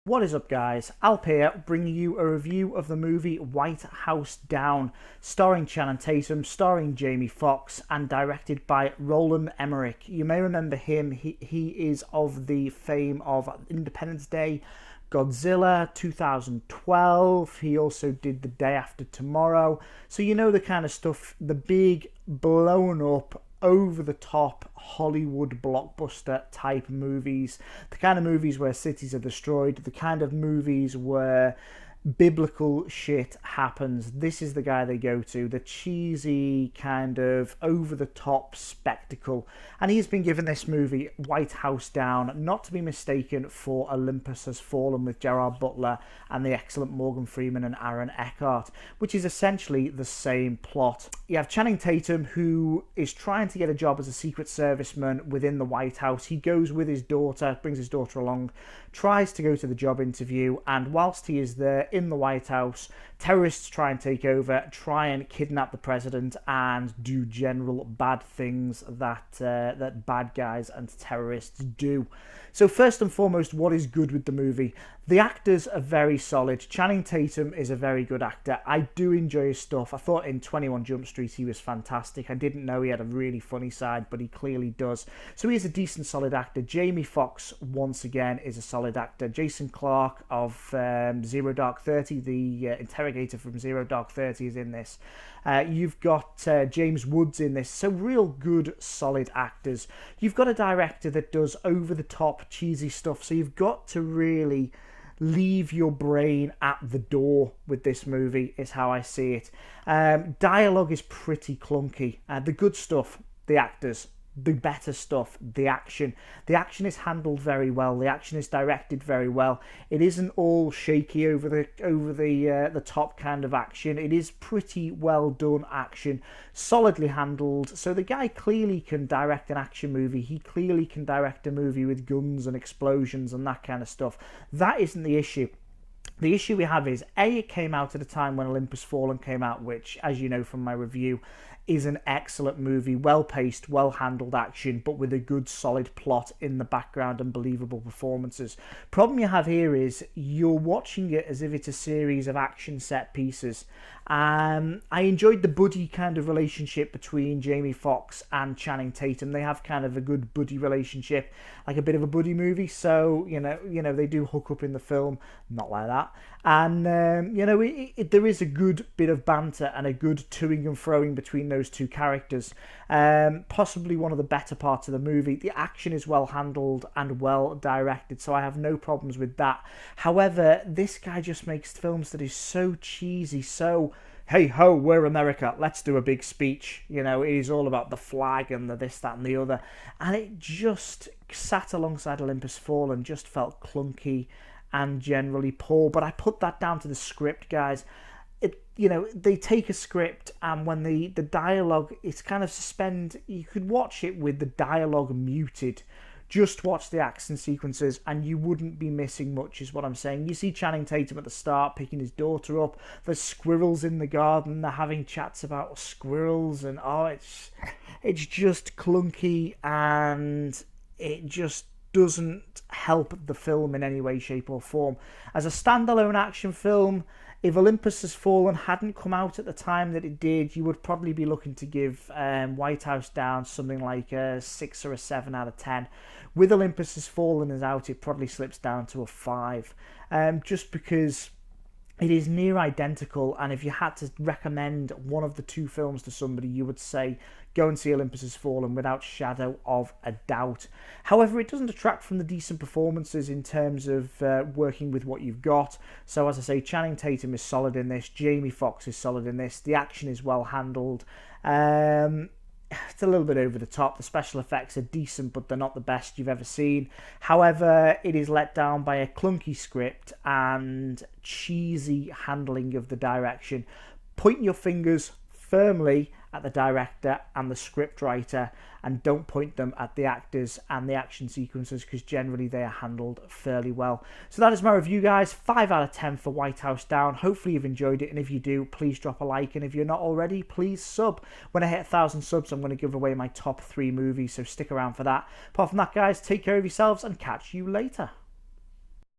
What is up, guys? Alp here, bringing you a review of the movie White House Down, starring Channing Tatum, starring Jamie Foxx, and directed by Roland Emmerich. You may remember him. He is of the fame of Independence Day, Godzilla 2012. He also did The Day After Tomorrow. So you know the kind of stuff, the big, blown up, over the top Hollywood blockbuster type movies, the kind of movies where cities are destroyed, the kind of movies where biblical shit happens. This is the guy they go to, the cheesy kind of over the top spectacle. And he's been given this movie White House Down, not to be mistaken for Olympus Has Fallen with Gerard Butler and the excellent Morgan Freeman and Aaron Eckhart, which is essentially the same plot. You have Channing Tatum, who is trying to get a job as a Secret Serviceman within the White House. He goes with his daughter, brings his daughter along, tries to go to the job interview, and whilst he is there in the White House, terrorists try and take over, try and kidnap the president, and do general bad things that bad guys and terrorists do. So first and foremost, what is good with the movie? The actors are very solid. Channing Tatum is a very good actor. I do enjoy his stuff. I thought in 21 Jump Street he was fantastic. I didn't know he had a really funny side, but he clearly does. So he is a decent, solid actor. Jamie Foxx, once again, is a solid actor. Jason Clarke of Zero Dark 30, the interrogator from Zero Dark 30, is in this. You've got James Woods in this. So real good, solid actors. You've got a director that does over-the-top, cheesy stuff. So you've got to really leave your brain at the door with this movie, is how I see it. Dialogue is pretty clunky. The good stuff, the actors. The better stuff, the action. The action is handled very well. The action is directed very well. It isn't all shaky over the top kind of action. It is pretty well done action, solidly handled. So the guy clearly can direct an action movie. He clearly can direct a movie with guns and explosions and that kind of stuff. That isn't the issue. The issue we have is, A, it came out at a time when Olympus Fallen came out, which, as you know from my review, is an excellent movie, well-paced, well-handled action, but with a good, solid plot in the background and believable performances. Problem you have here is you're watching it as if it's a series of action set pieces. I enjoyed the buddy kind of relationship between Jamie Foxx and Channing Tatum. They have kind of a good buddy relationship, like a bit of a buddy movie. So you know they do hook up in the film, not like that. And there is a good bit of banter and a good toing and froing between those two characters. Possibly one of the better parts of the movie. The action is well handled and well directed, so I have no problems with that. However, this guy just makes films that is so cheesy, so hey ho, we're America, let's do a big speech. It is all about the flag and the this, that, and the other. And it just sat alongside Olympus Fallen, just felt clunky and generally poor. But I put that down to the script, guys. They take a script, and when the dialogue, it's kind of suspend. You could watch it with the dialogue muted. Just watch the action sequences and you wouldn't be missing much, is what I'm saying. You see Channing Tatum at the start picking his daughter up. There's squirrels in the garden. They're having chats about squirrels, and it's just clunky, and it just doesn't help the film in any way, shape or form. As a standalone action film, if Olympus Has Fallen hadn't come out at the time that it did, you would probably be looking to give White House Down something like a 6 or a 7 out of 10. With Olympus Has Fallen as out, it probably slips down to a 5, just because it is near identical. And if you had to recommend one of the two films to somebody, you would say go and see Olympus Has Fallen without shadow of a doubt. However, it doesn't detract from the decent performances in terms of working with what you've got. So as I say, Channing Tatum is solid in this. Jamie Foxx is solid in this. The action is well handled. It's a little bit over the top. The special effects are decent, but they're not the best you've ever seen. However, it is let down by a clunky script and cheesy handling of the direction. Point your fingers firmly at the director and the script writer, and don't point them at the actors and the action sequences, because generally they are handled fairly well. So that is my review, guys. 5 out of 10 for White House Down. Hopefully you've enjoyed it, and if you do, please drop a like, and if you're not already, please sub. When I hit 1,000 subs, I'm going to give away my top 3 movies, so stick around for that. Apart from that, guys, take care of yourselves and catch you later.